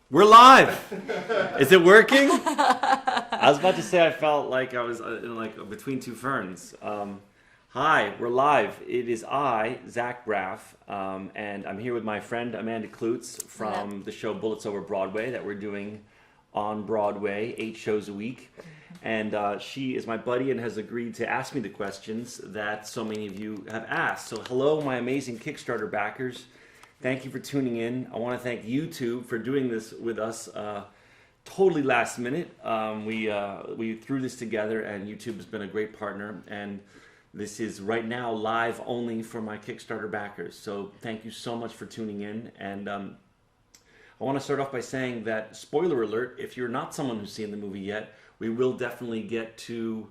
We're live. Is it working? I was about to say I felt like I was between two ferns. Hi, we're live. It is I, Zach Braff, and I'm here with my friend Amanda Klutz from the show Bullets Over Broadway that we're doing on Broadway, 8 shows a week. And she is my buddy and has agreed to ask me the questions that so many of you have asked. So hello, my amazing Kickstarter backers. Thank you for tuning in. I want to thank YouTube for doing this with us totally last minute. We threw this together and YouTube has been a great partner. And this is right now live only for my Kickstarter backers. So thank you so much for tuning in. And I want to start off by saying that, spoiler alert, if you're not someone who's seen the movie yet, we will definitely get to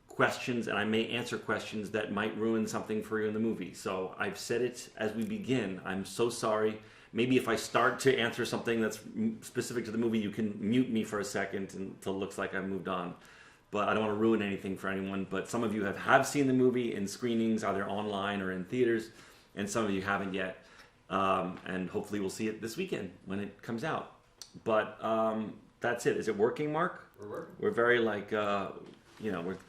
questions, and I may answer questions that might ruin something for you in the movie. So I've said it as we begin. I'm so sorry. Maybe if I start to answer something that's specific to the movie, you can mute me for a second until it looks like I've moved on. But I don't want to ruin anything for anyone. But some of you have seen the movie in screenings, either online or in theaters, and some of you haven't yet. And hopefully we'll see it this weekend when it comes out. But that's it. Is it working, Mark? We're working. We're very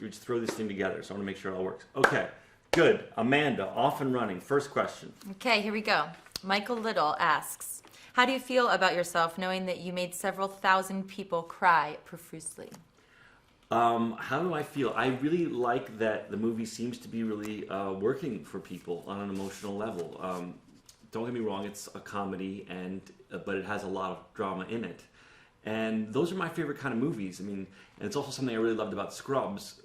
we just throw this thing together, so I want to make sure it all works. Okay, good. Amanda, off and running. First question. Okay, here we go. Michael Little asks, how do you feel about yourself knowing that you made several thousand people cry profusely? How do I feel? I really like that the movie seems to be really working for people on an emotional level. Don't get me wrong, it's a comedy, but it has a lot of drama in it. And those are my favorite kind of movies. I mean, and it's also something I really loved about Scrubs,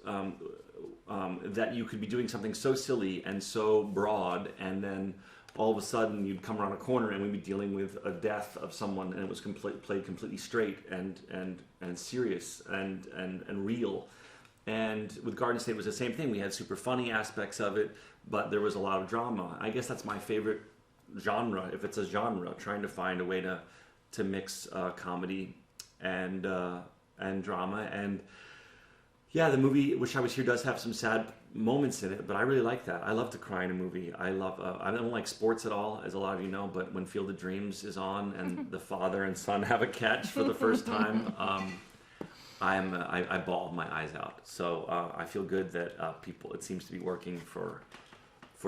that you could be doing something so silly and so broad, and then all of a sudden you'd come around a corner and we'd be dealing with a death of someone, and it was played completely straight and serious and real. And with Garden State it was the same thing. We had super funny aspects of it, but there was a lot of drama. I guess that's my favorite genre, if it's a genre, trying to find a way to mix comedy and drama. And yeah, the movie Wish I Was Here does have some sad moments in it, but I really like that. I love to cry in a movie. I don't like sports at all, as a lot of you know, but when Field of Dreams is on and the father and son have a catch for the first time, I bawl my eyes out. So I feel good that it seems to be working for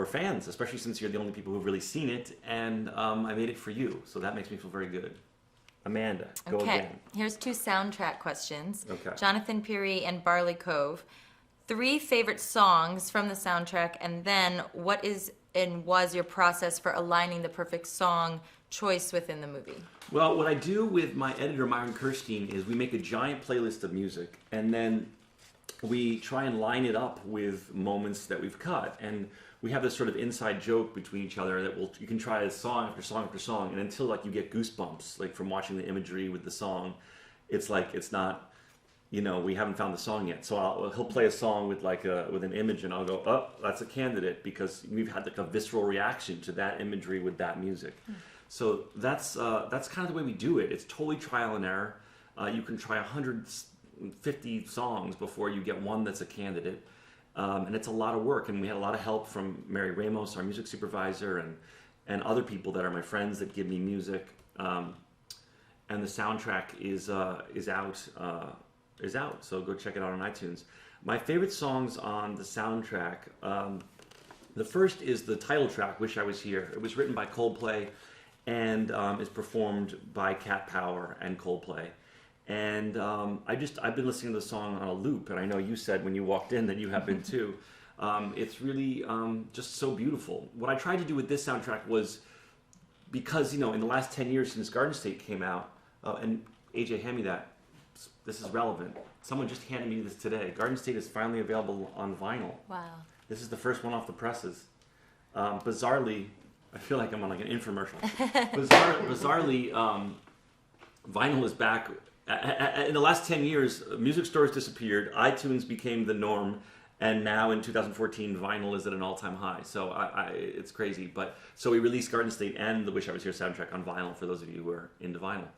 fans, especially since you're the only people who've really seen it, and I made it for you, so that makes me feel very good. Amanda, go again. Here's 2 soundtrack questions. Okay. Jonathan Peary and Barley Cove. 3 favorite songs from the soundtrack, and then what is and was your process for aligning the perfect song choice within the movie? Well, what I do with my editor, Myron Kirstein, is we make a giant playlist of music, and then we try and line it up with moments that we've cut. And we have this sort of inside joke between each other that you can try a song after song after song, and until you get goosebumps, like from watching the imagery with the song, it's not, we haven't found the song yet. So he'll play a song with with an image, and I'll go, oh, that's a candidate, because we've had a visceral reaction to that imagery with that music. So that's kind of the way we do it. It's totally trial and error. You can try 150 songs before you get one that's a candidate. And it's a lot of work, and we had a lot of help from Mary Ramos, our music supervisor, and other people that are my friends that give me music. And the soundtrack is out, so go check it out on iTunes. My favorite songs on the soundtrack, the first is the title track, "Wish I Was Here." It was written by Coldplay, and is performed by Cat Power and Coldplay. And I've been listening to the song on a loop, and I know you said when you walked in that you have been too. It's really just so beautiful. What I tried to do with this soundtrack was, because in the last 10 years since Garden State came out, and AJ, hand me that. This is relevant. Someone just handed me this today. Garden State is finally available on vinyl. Wow. This is the first one off the presses. Bizarrely, I feel like I'm on an infomercial. Bizarrely, vinyl is back. In the last 10 years, music stores disappeared, iTunes became the norm, and now in 2014, vinyl is at an all-time high. So it's crazy. So we released Garden State and the Wish I Was Here soundtrack on vinyl for those of you who are into vinyl.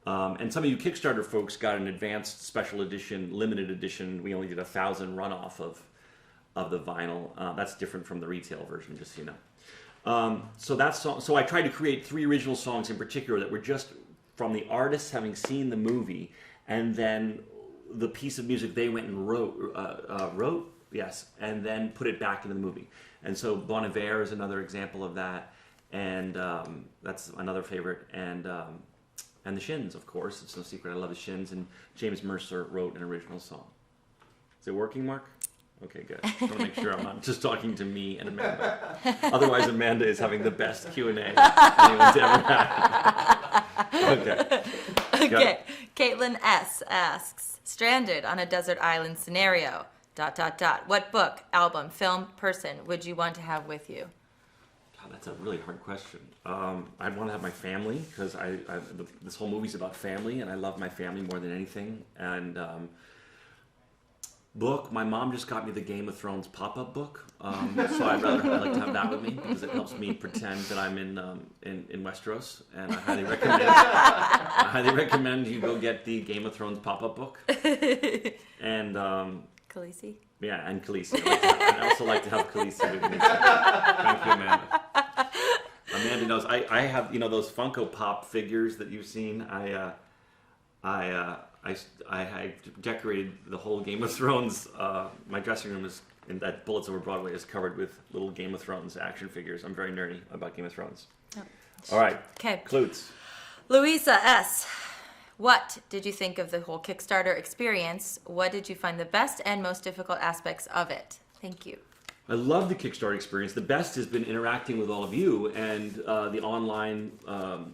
And some of you Kickstarter folks got an advanced special edition, limited edition. We only did 1,000 runoff of the vinyl. That's different from the retail version, just so you know. So I tried to create 3 original songs in particular that were just from the artists having seen the movie, and then the piece of music they went and wrote, yes, and then put it back into the movie. And so Bon Iver is another example of that, and that's another favorite. And the Shins, of course. It's no secret I love the Shins, and James Mercer wrote an original song. Is it working, Mark? Okay, good. I want to make sure I'm not just talking to me and Amanda. Otherwise, Amanda is having the best Q&A anyone's ever had. Okay. Okay. Caitlin S. asks, stranded on a desert island scenario, ... What book, album, film, person would you want to have with you? God, that's a really hard question. I'd want to have my family, because this whole movie's about family, and I love my family more than anything. And book, my mom just got me the Game of Thrones pop-up book, so I'd like to have that with me, because it helps me pretend that I'm in Westeros, and I highly recommend you go get the Game of Thrones pop-up book. And Khaleesi? yeah, and Khaleesi. I'd also like to have Khaleesi with me. Thank you, Amanda. Amanda knows I have those Funko Pop figures that you've seen. I decorated the whole Game of Thrones. My dressing room is in that Bullets Over Broadway is covered with little Game of Thrones action figures. I'm very nerdy about Game of Thrones. Oh. All right. Okay. Klutz. Louisa S. What did you think of the whole Kickstarter experience? What did you find the best and most difficult aspects of it? Thank you. I love the Kickstarter experience. The best has been interacting with all of you and the online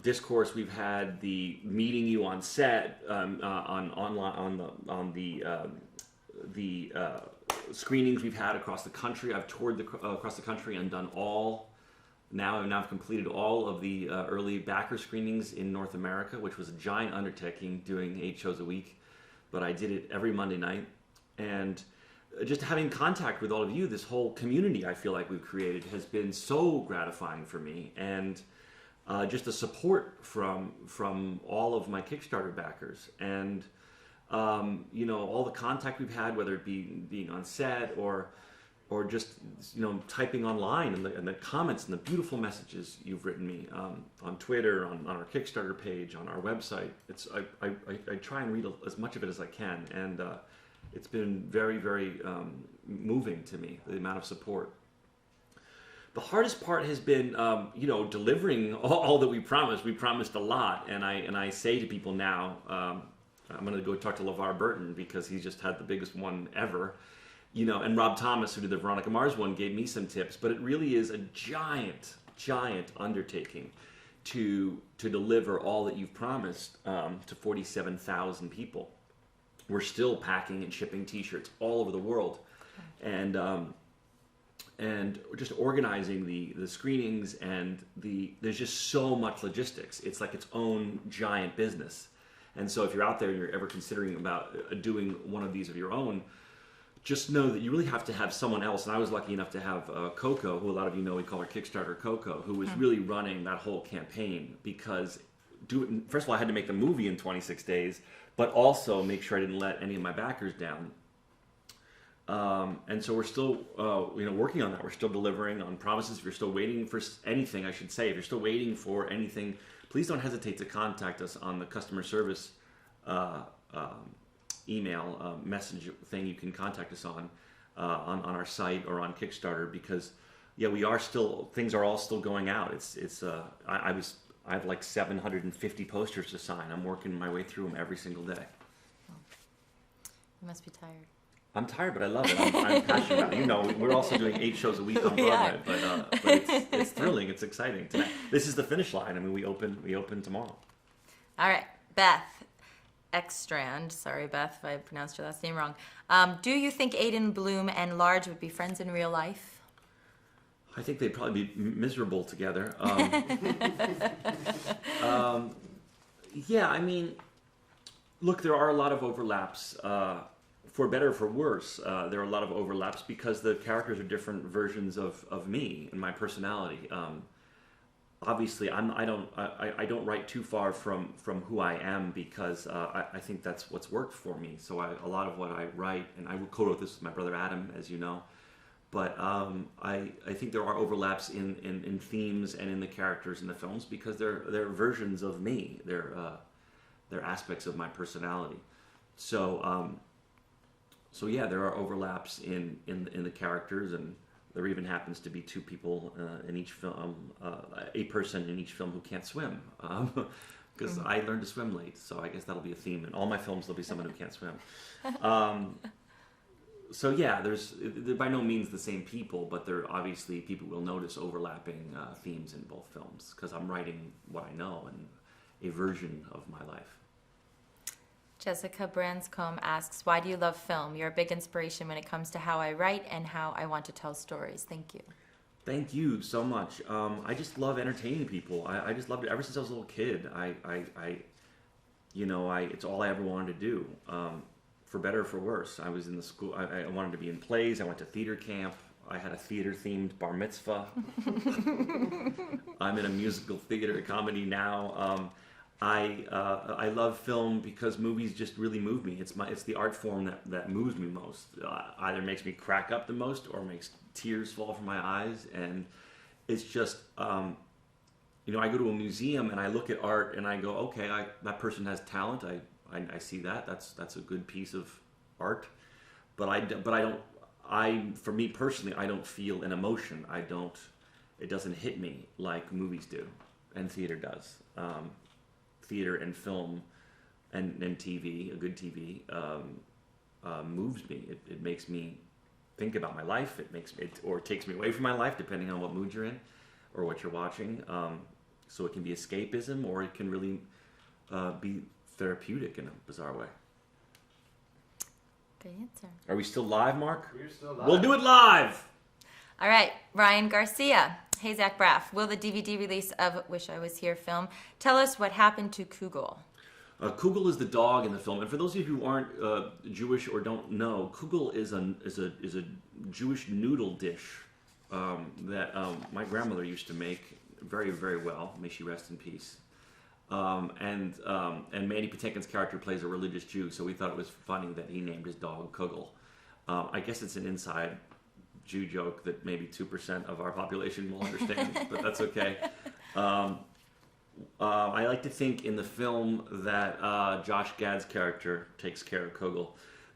discourse we've had, the meeting you on set, on the screenings we've had across the country. I've toured across the country and done all. I've completed all of the early backer screenings in North America, which was a giant undertaking, doing 8 shows a week. But I did it every Monday night, and just having contact with all of you, this whole community I feel like we've created has been so gratifying for me, and just the support from all of my Kickstarter backers, and all the contact we've had, whether it be being on set or just typing online, and the comments and the beautiful messages you've written me on Twitter, on our Kickstarter page, on our website. I try and read as much of it as I can, and it's been very, very moving to me, the amount of support. The hardest part has been, delivering all that we promised. We promised a lot, and I say to people now, I'm going to go talk to LeVar Burton, because he's just had the biggest one ever. And Rob Thomas, who did the Veronica Mars one, gave me some tips. But it really is a giant, giant undertaking to deliver all that you've promised to 47,000 people. We're still packing and shipping T-shirts all over the world, and just organizing the screenings, and there's just so much logistics. It's like its own giant business. And so if you're out there and you're ever considering about doing one of these of your own, just know that you really have to have someone else. And I was lucky enough to have Coco, who a lot of you know we call her Kickstarter Coco, who was really running that whole campaign, because first of all, I had to make the movie in 26 days, but also make sure I didn't let any of my backers down. And so we're still working on that. We're still delivering on promises. If you're still waiting for anything, I should say, if you're still waiting for anything, please don't hesitate to contact us on the customer service email message thing you can contact us on our site or on Kickstarter, because things are all still going out. I have like 750 posters to sign. I'm working my way through them every single day. You must be tired. I'm tired, but I love it. I'm passionate about it. We're also doing 8 shows a week on Broadway, but it's thrilling. It's exciting. Tonight, this is the finish line. I mean, we open tomorrow. All right, Beth Ekstrand. Sorry, Beth, if I pronounced your last name wrong. Do you think Aiden Bloom and Large would be friends in real life? I think they'd probably be miserable together. Yeah, I mean, look, there are a lot of overlaps. For better or for worse, there are a lot of overlaps because the characters are different versions of me and my personality. Obviously, I don't write too far from who I am, because I think that's what's worked for me. So a lot of what I write, and I co-wrote this with my brother Adam, as you know. But I think there are overlaps in themes and in the characters in the films, because they're versions of me. they're aspects of my personality. So so yeah, there are overlaps in the characters, and there even happens to be two people in each film, a person in each film who can't swim. Because I learned to swim late, so I guess that'll be a theme. In all my films, there'll be someone who can't swim. So yeah, they're by no means the same people, but they're obviously people will notice overlapping themes in both films, because I'm writing what I know and a version of my life. Jessica Branscombe asks, why do you love film? You're a big inspiration when it comes to how I write and how I want to tell stories. Thank you. Thank you so much. I just love entertaining people. I just loved it ever since I was a little kid. It's all I ever wanted to do. For better or for worse. I was in the school. I wanted to be in plays. I went to theater camp. I had a theater-themed bar mitzvah. I'm in a musical theater comedy now. I love film because movies just really move me. It's the art form that moves me most. Either makes me crack up the most or makes tears fall from my eyes. And it's just, I go to a museum and I look at art and I go, okay, that person has talent. I see that. That's a good piece of art. But for me personally, I don't feel an emotion. It doesn't hit me like movies do and theater does. Theater and film and TV, a good TV, moves me. It makes me think about my life. It takes me away from my life, depending on what mood you're in or what you're watching. So it can be escapism, or it can really be therapeutic in a bizarre way. Good answer. Are we still live, Mark? We're still live. We'll do it live! All right, Ryan Garcia. Hey, Zach Braff. Will the DVD release of Wish I Was Here film tell us what happened to Kugel? Kugel is the dog in the film, and for those of you who aren't Jewish or don't know, Kugel is a Jewish noodle dish that my grandmother used to make very, very well. May she rest in peace. And Mandy Patinkin's character plays a religious Jew, so we thought it was funny that he named his dog Kugel. I guess it's an inside Jew joke that maybe 2% of our population will understand, but that's okay. I like to think in the film that Josh Gad's character takes care of Kugel.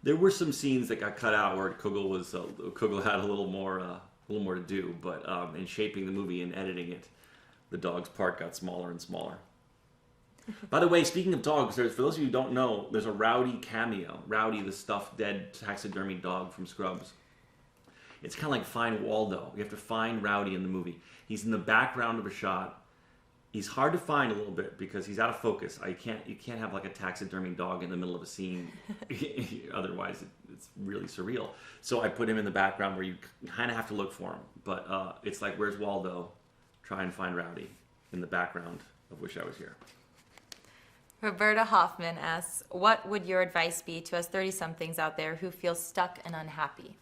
There were some scenes that got cut out where Kugel had a little more to do, but in shaping the movie and editing it, the dog's part got smaller and smaller. By the way, speaking of dogs, for those of you who don't know, there's a Rowdy cameo. Rowdy, the stuffed dead taxidermy dog from Scrubs. It's kind of like Find Waldo. You have to find Rowdy in the movie. He's in the background of a shot. He's hard to find a little bit because he's out of focus. You can't have like a taxidermy dog in the middle of a scene. Otherwise, it's really surreal. So I put him in the background where you kind of have to look for him. But it's like, where's Waldo? Try and find Rowdy in the background of Wish I Was Here. Roberta Hoffman asks, what would your advice be to us 30-somethings out there who feel stuck and unhappy?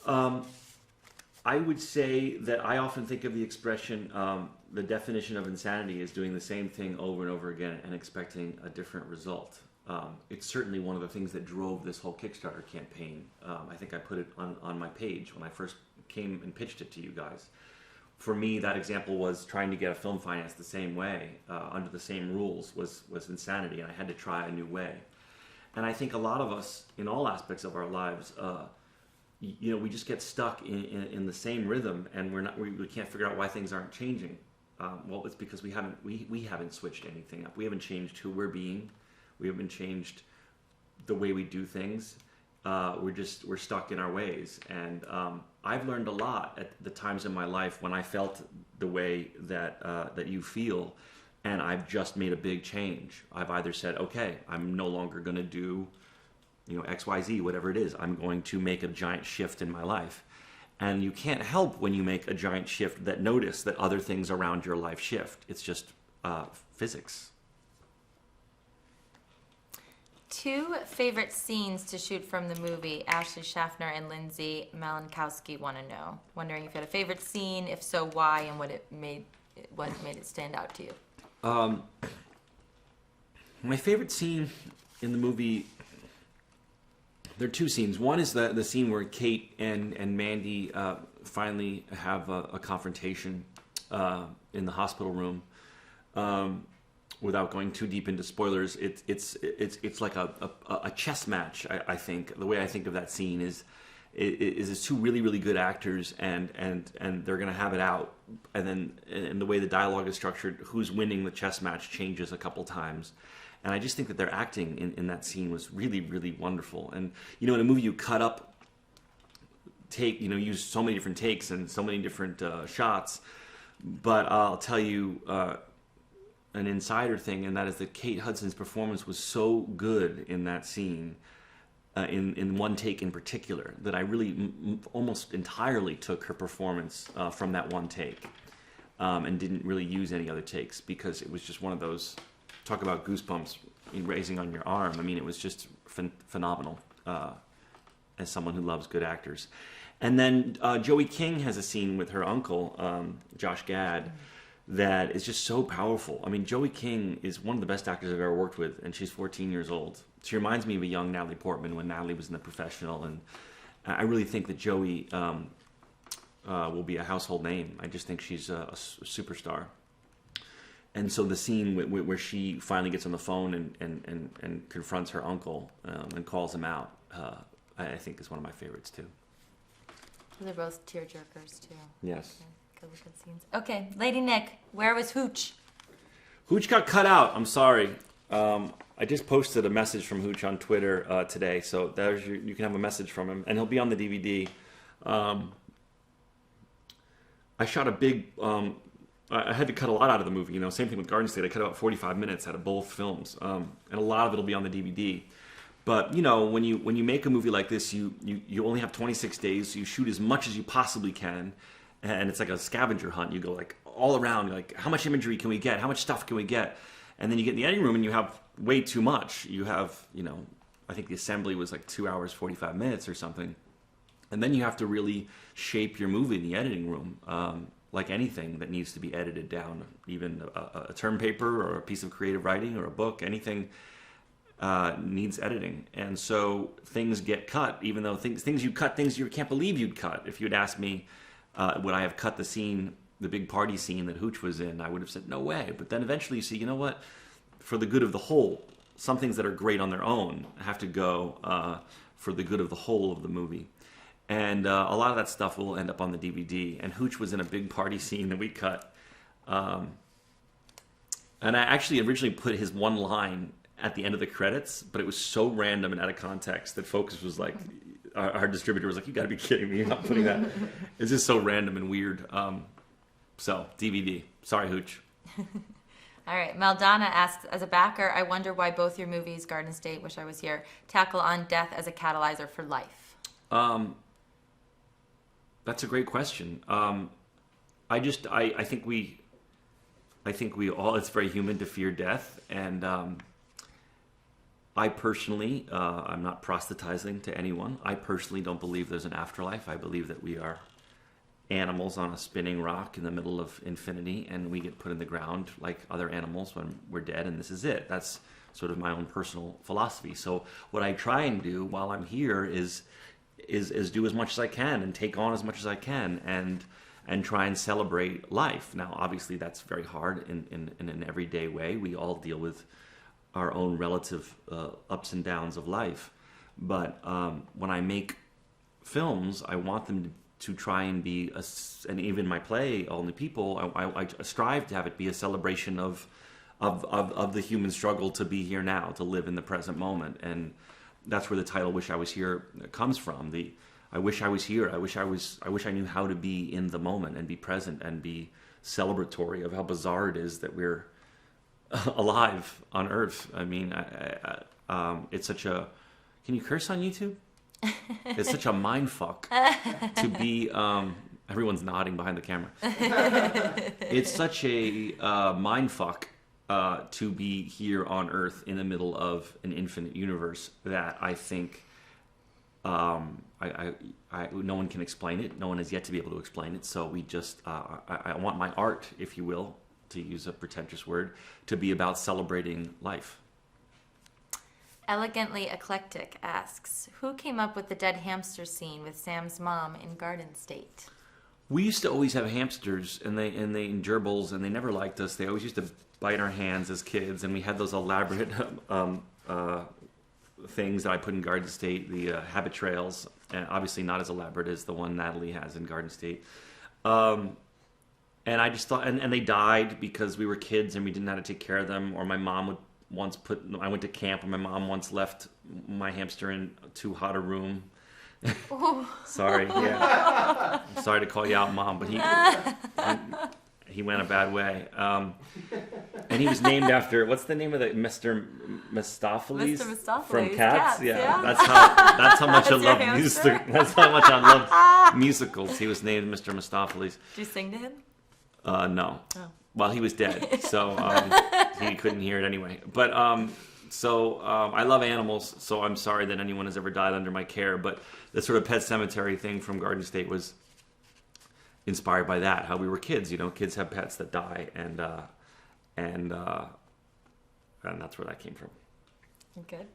I would say that I often think of the expression, the definition of insanity is doing the same thing over and over again and expecting a different result. It's certainly one of the things that drove this whole Kickstarter campaign. I think I put it on my page when I first came and pitched it to you guys. For me, that example was trying to get a film financed the same way, under the same rules, was insanity, and I had to try a new way. And I think a lot of us, in all aspects of our lives, we just get stuck in the same rhythm, and we can't figure out why things aren't changing. Well, it's because we haven't switched anything up. We haven't changed who we're being. We haven't changed the way we do things. We're stuck in our ways, and I've learned a lot at the times in my life when I felt the way that you feel, and I've just made a big change. I've either said, okay, I'm no longer going to do XYZ, whatever it is. I'm going to make a giant shift in my life. And you can't help when you make a giant shift that notice that other things around your life shift. It's just physics. 2 favorite scenes to shoot from the movie. Ashley Schaffner and Lindsay Malinkowski want to know. Wondering if you had a favorite scene, if so, why, and what made it stand out to you. My favorite scene in the movie, there are 2 scenes. One is the scene where Kate and Mandy finally have a confrontation in the hospital room. without going too deep into spoilers, it's like a chess match. I think the way I think of that scene is it's two really, really good actors, and they're gonna have it out, and the way the dialogue is structured, who's winning the chess match changes a couple times. And I just think that their acting in that scene was really, really wonderful. And in a movie you cut up, use so many different takes and so many different shots. But I'll tell you an insider thing, and that is that Kate Hudson's performance was so good in that scene, in one take in particular, that I really almost entirely took her performance from that one take, and didn't really use any other takes, because it was just one of those, talk about goosebumps raising on your arm. I mean, it was just phenomenal, as someone who loves good actors. And then Joey King has a scene with her uncle, Josh Gad, that is just so powerful. I mean, Joey King is one of the best actors I've ever worked with, and she's 14 years old. She reminds me of a young Natalie Portman when Natalie was in The Professional, and I really think that Joey will be a household name. I just think she's a superstar. And so the scene where she finally gets on the phone and confronts her uncle and calls him out, I think is one of my favorites too. They're both tearjerkers too. Yes. Good scenes. Okay, Lady Nick, where was Hooch? Hooch got cut out. I'm sorry. I just posted a message from Hooch on Twitter today, so there's you can have a message from him, and he'll be on the DVD. I shot a big. I had to cut a lot out of the movie. Same thing with Garden State. I cut about 45 minutes out of both films, and a lot of it'll be on the DVD. But when you make a movie like this, you only have 26 days. So you shoot as much as you possibly can, and it's like a scavenger hunt. You go like all around. You're like, how much imagery can we get? How much stuff can we get? And then you get in the editing room and you have way too much. You have I think the assembly was like 2 hours 45 minutes or something, and then you have to really shape your movie in the editing room. Like anything that needs to be edited down, even a term paper or a piece of creative writing or a book, anything needs editing. And so things get cut, even though things you cut, things you can't believe you'd cut. If you'd asked me, would I have cut the scene, the big party scene that Hooch was in, I would have said, no way. But then eventually you see, you know what? For the good of the whole, some things that are great on their own have to go for the good of the whole of the movie. And a lot of that stuff will end up on the DVD. And Hooch was in a big party scene that we cut. And I actually originally put his one line at the end of the credits, but it was so random and out of context that Focus was like, our distributor was like, you gotta be kidding me, you're not putting that. It's just so random and weird. So, DVD. Sorry, Hooch. All right, Maldana asks, as a backer, I wonder why both your movies, Garden State, Wish I Was Here, tackle on death as a catalyzer for life. That's a great question. I think we all, it's very human to fear death, and I personally, I'm not proselytizing to anyone. I personally don't believe there's an afterlife. I believe that we are animals on a spinning rock in the middle of infinity, and we get put in the ground like other animals when we're dead, and this is it. That's sort of my own personal philosophy. So what I try and do while I'm here is do as much as I can and take on as much as I can and try and celebrate life. Now, obviously, that's very hard in an everyday way. We all deal with our own relative ups and downs of life. But when I make films, I want them to try and be, and even my play, Only People, I strive to have it be a celebration of the human struggle to be here now, to live in the present moment. And that's where the title "Wish I Was Here" comes from. I wish I was here. I wish I knew how to be in the moment and be present and be celebratory of how bizarre it is that we're alive on Earth. I mean, it's such a. Can you curse on YouTube? It's such a mind fuck to be. Everyone's nodding behind the camera. It's such a mind fuck. To be here on Earth in the middle of an infinite universe that I think no one can explain it. No one has yet to be able to explain it. So we just, I want my art, if you will, to use a pretentious word, to be about celebrating life. Elegantly Eclectic asks, who came up with the dead hamster scene with Sam's mom in Garden State? We used to always have hamsters and they gerbils, and they never liked us. They always used to bite our hands as kids, and we had those elaborate things that I put in Garden State, the habit trails, and obviously not as elaborate as the one Natalie has in Garden State. And I just thought, and they died because we were kids and we didn't know how to take care of them, or my mom would once I went to camp and my mom once left my hamster in too hot a room. Sorry, yeah. I'm sorry to call you out, Mom, but he went a bad way. And he was named after, what's the name of the Mr. Mistopheles? Mr. Mistopheles. From Cats? Yeah. That's how much I love music. That's how much I love musicals. He was named Mr. Mistopheles. Did you sing to him? No. Oh. Well, he was dead, so he couldn't hear it anyway. But I love animals, so I'm sorry that anyone has ever died under my care. But the sort of Pet Cemetery thing from Garden State was inspired by that. How we were kids, kids have pets that die, and that's where that came from. Good.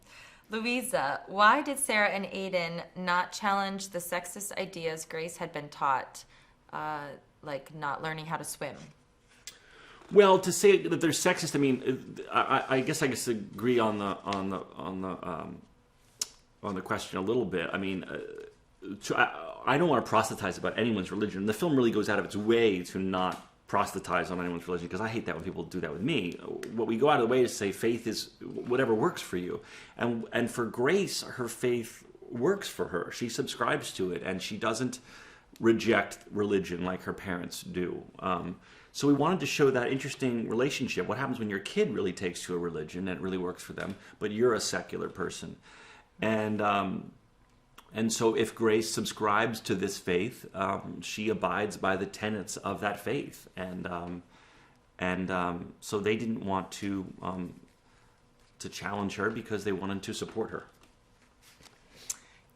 Louisa, why did Sarah and Aiden not challenge the sexist ideas Grace had been taught, like not learning how to swim? Well, to say that they're sexist, I mean, I guess I disagree on the question a little bit. I mean, I don't want to proselytize about anyone's religion. The film really goes out of its way to not proselytize on anyone's religion, because I hate that when people do that with me. What we go out of the way to say faith is whatever works for you, and for Grace, her faith works for her. She subscribes to it, and she doesn't reject religion like her parents do. So we wanted to show that interesting relationship. What happens when your kid really takes to a religion and it really works for them, but you're a secular person. And so if Grace subscribes to this faith, she abides by the tenets of that faith. And so they didn't want to challenge her because they wanted to support her.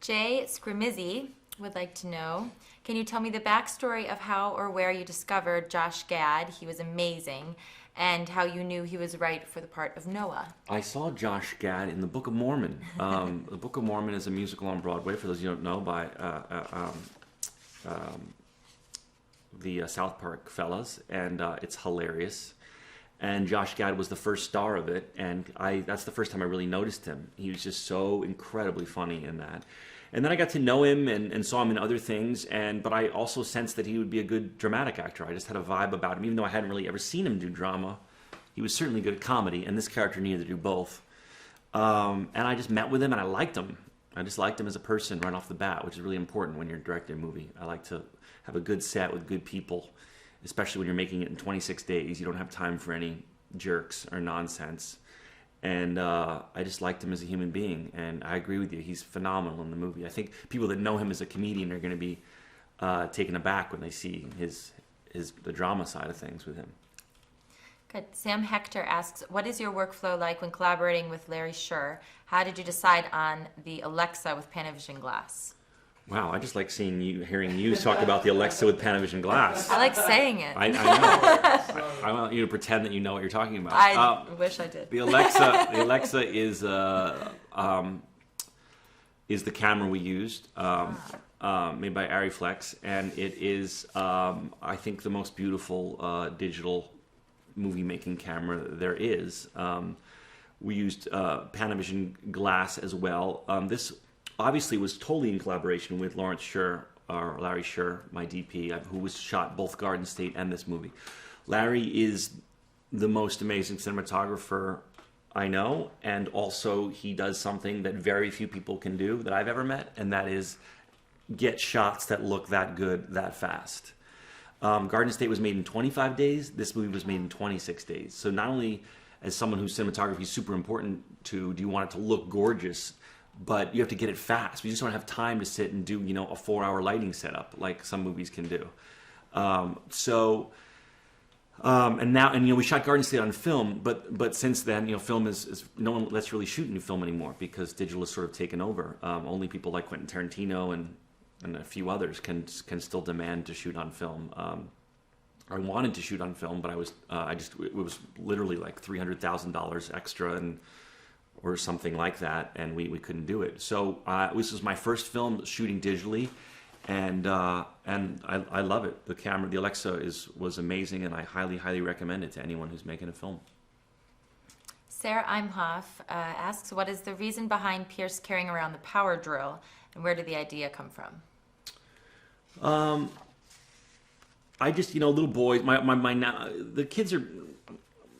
Jay Scrimizzi would like to know, can you tell me the backstory of how or where you discovered Josh Gad? He was amazing. And how you knew he was right for the part of Noah. I saw Josh Gad in the Book of Mormon. The Book of Mormon is a musical on Broadway, for those you don't know, by the South Park fellas, and it's hilarious. And Josh Gad was the first star of it, and that's the first time I really noticed him. He was just so incredibly funny in that. And then I got to know him and saw him in other things, but I also sensed that he would be a good dramatic actor. I just had a vibe about him, even though I hadn't really ever seen him do drama. He was certainly good at comedy, and this character needed to do both. And I just met with him, and I liked him. I just liked him as a person right off the bat, which is really important when you're directing a movie. I like to have a good set with good people, especially when you're making it in 26 days. You don't have time for any jerks or nonsense. And I just liked him as a human being, and I agree with you. He's phenomenal in the movie. I think people that know him as a comedian are going to be taken aback when they see the drama side of things with him. Good. Sam Hector asks, what is your workflow like when collaborating with Larry Sher? How did you decide on the Alexa with Panavision glass? Wow, I just like hearing you talk about the Alexa with Panavision glass. I like saying it. I know. I want you to pretend that you know what you're talking about. I wish I did. The Alexa is the camera we used, made by Ariflex, and it is, I think, the most beautiful digital movie-making camera there is. We used Panavision glass as well. This obviously was totally in collaboration with Larry Sher, my DP, who shot both Garden State and this movie. Larry is the most amazing cinematographer I know, and also he does something that very few people can do that I've ever met, and that is get shots that look that good that fast. Garden State was made in 25 days. This movie was made in 26 days. So not only as someone whose cinematography is super important to, do you want it to look gorgeous, but you have to get it fast. You just don't have time to sit and do, a 4-hour lighting setup like some movies can do. We shot Garden State on film, but since then, film is no one lets really shoot new film anymore because digital has sort of taken over. Only people like Quentin Tarantino and a few others can still demand to shoot on film. I wanted to shoot on film, but it was literally like $300,000 extra or something like that, and we couldn't do it. So this was my first film shooting digitally, and I love it. The camera, the Alexa was amazing, and I highly recommend it to anyone who's making a film. Sarah Imhoff asks, what is the reason behind Pierce carrying around the power drill, and where did the idea come from? I just, little boys, the kids are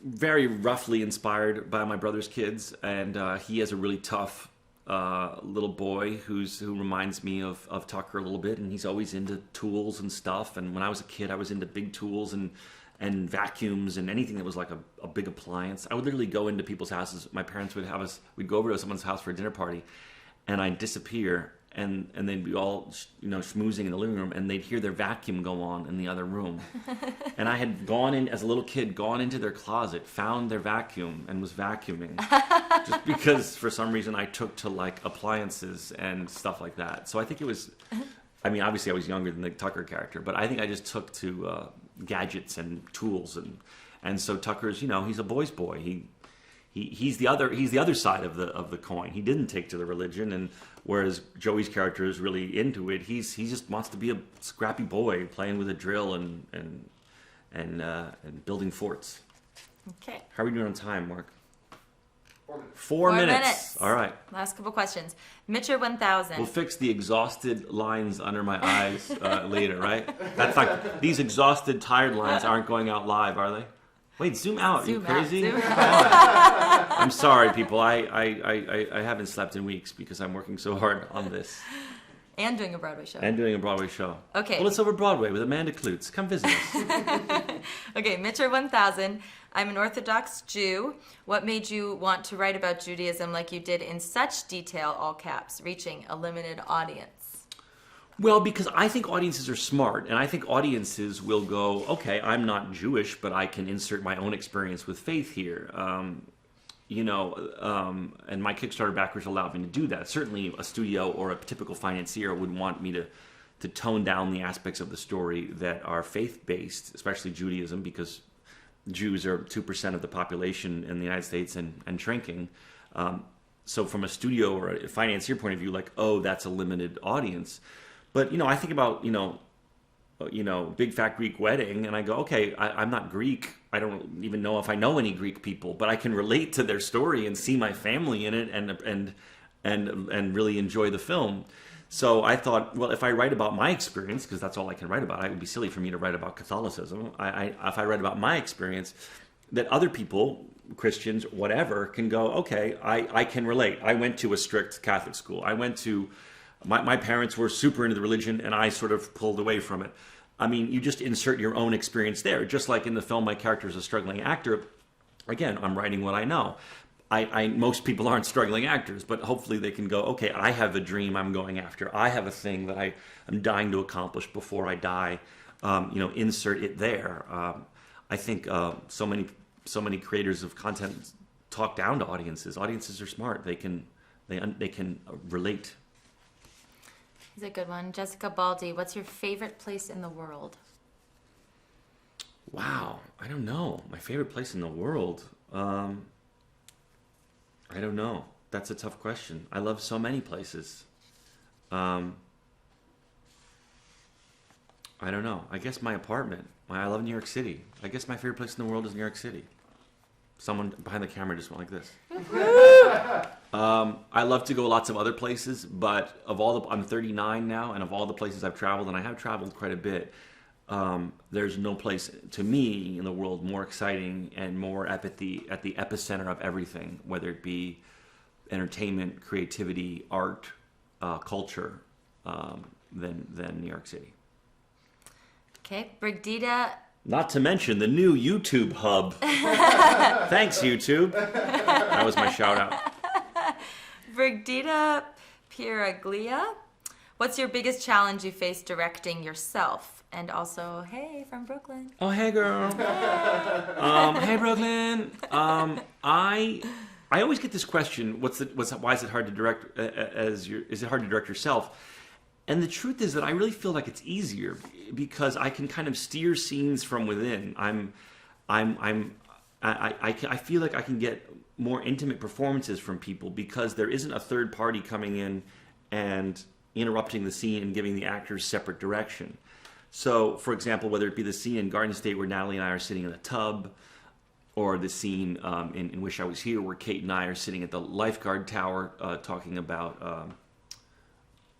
very roughly inspired by my brother's kids, and he has a really tough little boy who reminds me of Tucker a little bit, and he's always into tools and stuff. And when I was a kid, I was into big tools and vacuums and anything that was like a big appliance. I would literally go into people's houses. My parents would have us, we'd go over to someone's house for a dinner party, and I'd disappear, and they'd be all schmoozing in the living room, and they'd hear their vacuum go on in the other room. And I had gone in, as a little kid, gone into their closet, found their vacuum, and was vacuuming. Just because, for some reason, I took to, like, appliances and stuff like that. So I think it was, obviously I was younger than the Tucker character, but I think I just took to gadgets and tools. And so Tucker's, he's a boy's boy. He's the other side of the coin. He didn't take to the religion, and whereas Joey's character is really into it, he just wants to be a scrappy boy playing with a drill and building forts. Okay. How are we doing on time, Mark? 4 minutes. 4 minutes. All right. Last couple questions. Mitcher 1000. We'll fix the exhausted lines under my eyes later, right? That's like, these exhausted, tired lines aren't going out live, are they? Wait, zoom out. Are you crazy? Zoom out. I'm sorry, people. I haven't slept in weeks because I'm working so hard on this. And doing a Broadway show. Okay. Well, it's over Broadway with Amanda Klutz. Come visit us. Okay, Mitcher 1000. I'm an Orthodox Jew. What made you want to write about Judaism like you did in such detail, all caps, reaching a limited audience? Well, because I think audiences are smart, and I think audiences will go, okay, I'm not Jewish, but I can insert my own experience with faith here. And my Kickstarter backers allowed me to do that. Certainly a studio or a typical financier would want me to tone down the aspects of the story that are faith-based, especially Judaism, because Jews are 2% of the population in the United States and shrinking. So from a studio or a financier point of view, like, oh, that's a limited audience. But, I think about, Big Fat Greek Wedding, and I go, okay, I'm not Greek. I don't even know if I know any Greek people, but I can relate to their story and see my family in it and really enjoy the film. So I thought, well, if I write about my experience, because that's all I can write about, it would be silly for me to write about Catholicism. If I write about my experience, that other people, Christians, whatever, can go, okay, I can relate. I went to a strict Catholic school. My parents were super into the religion, and I sort of pulled away from it. You just insert your own experience there. Just like in the film, my character is a struggling actor. Again, I'm writing what I know. Most people aren't struggling actors, but hopefully they can go, okay, I have a dream I'm going after. I have a thing that I'm dying to accomplish before I die. Insert it there. I think so many creators of content talk down to audiences. Audiences are smart. They can relate. Here's a good one. Jessica Baldy, what's your favorite place in the world? Wow, I don't know. My favorite place in the world. I don't know. That's a tough question. I love so many places. I don't know. I guess my apartment. I love New York City. I guess my favorite place in the world is New York City. Someone behind the camera just went like this. I love to go lots of other places, but I'm 39 now, and of all the places I've traveled, and I have traveled quite a bit, there's no place to me in the world more exciting and more at the epicenter of everything, whether it be entertainment, creativity, art, culture, than New York City. Okay, Brigdita. Not to mention the new YouTube hub. Thanks, YouTube. That was my shout out. Brigdita Piraglia. What's your biggest challenge you face directing yourself? And also, hey, from Brooklyn. Oh, hey, girl. Hey, Brooklyn. I always get this question: why is it hard to direct? Is it hard to direct yourself? And the truth is that I really feel like it's easier because I can kind of steer scenes from within. I feel like I can get more intimate performances from people because there isn't a third party coming in and interrupting the scene and giving the actors separate direction. So, for example, whether it be the scene in Garden State where Natalie and I are sitting in a tub, or the scene in Wish I Was Here where Kate and I are sitting at the lifeguard tower talking about,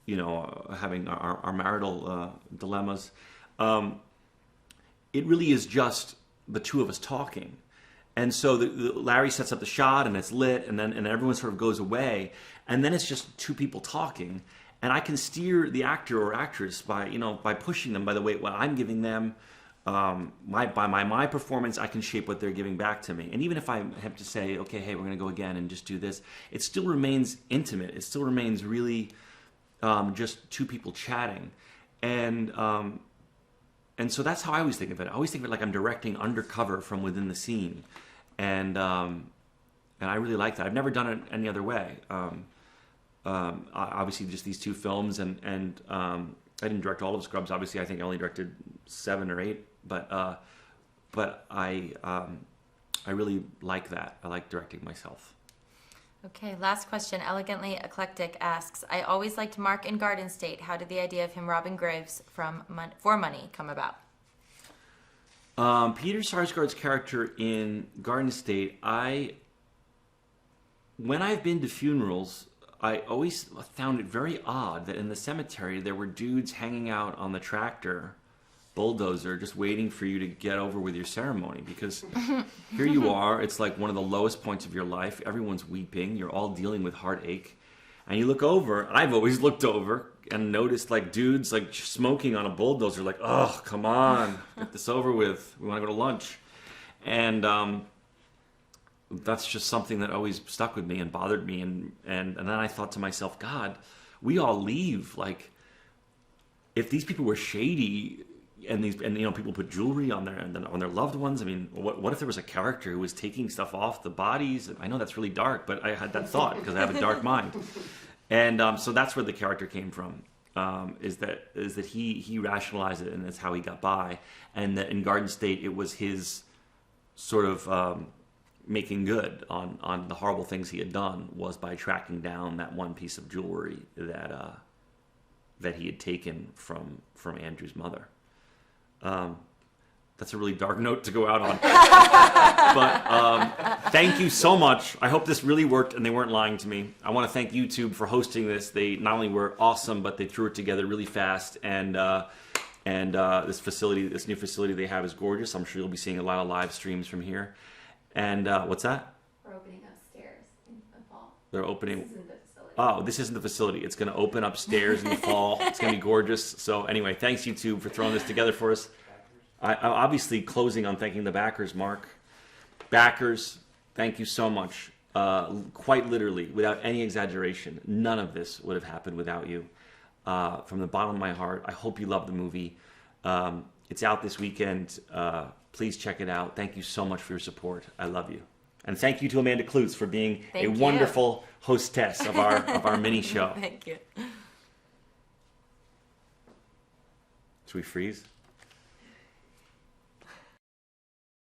having our marital dilemmas. It really is just the two of us talking. And so Larry sets up the shot and it's lit, and then everyone sort of goes away, and then it's just two people talking. And I can steer the actor or actress by pushing them by the way what I'm giving them. My performance, I can shape what they're giving back to me. And even if I have to say, okay, hey, we're going to go again and just do this, it still remains intimate. It still remains really just two people chatting. And so that's how I always think of it. I always think of it like I'm directing undercover from within the scene. And I really like that. I've never done it any other way. Obviously, just these two films, and I didn't direct all of Scrubs. Obviously, I think I only directed 7 or 8. But I really like that. I like directing myself. Okay, last question. Elegantly Eclectic asks, I always liked Mark in Garden State. How did the idea of him robbing graves for money come about? Peter Sarsgaard's character in Garden State, when I've been to funerals, I always found it very odd that in the cemetery there were dudes hanging out on the tractor bulldozer just waiting for you to get over with your ceremony, because here you are, it's like one of the lowest points of your life, everyone's weeping, you're all dealing with heartache, and you look over, and I've always looked over and noticed like dudes like smoking on a bulldozer, like, oh, come on, get this over with, we want to go to lunch. And that's just something that always stuck with me and bothered me, and then I thought to myself, God, we all leave, like, if these people were shady and people put jewelry on their loved ones, I mean, what if there was a character who was taking stuff off the bodies? I know that's really dark, but I had that thought because I have a dark mind. And so that's where the character came from, is that he rationalized it, and that's how he got by. And that in Garden State, it was his sort of making good on the horrible things he had done, was by tracking down that one piece of jewelry that he had taken from Andrew's mother. That's a really dark note to go out on. But thank you so much. I hope this really worked and they weren't lying to me. I want to thank YouTube for hosting this. They not only were awesome, but they threw it together really fast. And this new facility they have is gorgeous. I'm sure you'll be seeing a lot of live streams from here. And what's that? We're opening upstairs in the fall. They're opening. This isn't the facility. Oh, this isn't the facility. It's going to open upstairs in the fall. It's going to be gorgeous. So anyway, thanks YouTube for throwing this together for us. I'm obviously closing on thanking the backers, Mark. Backers, thank you so much. Quite literally, without any exaggeration, none of this would have happened without you. From the bottom of my heart, I hope you love the movie. It's out this weekend. Please check it out. Thank you so much for your support. I love you. And thank you to Amanda Klutz for being wonderful hostess of our mini show. Thank you. Should we freeze?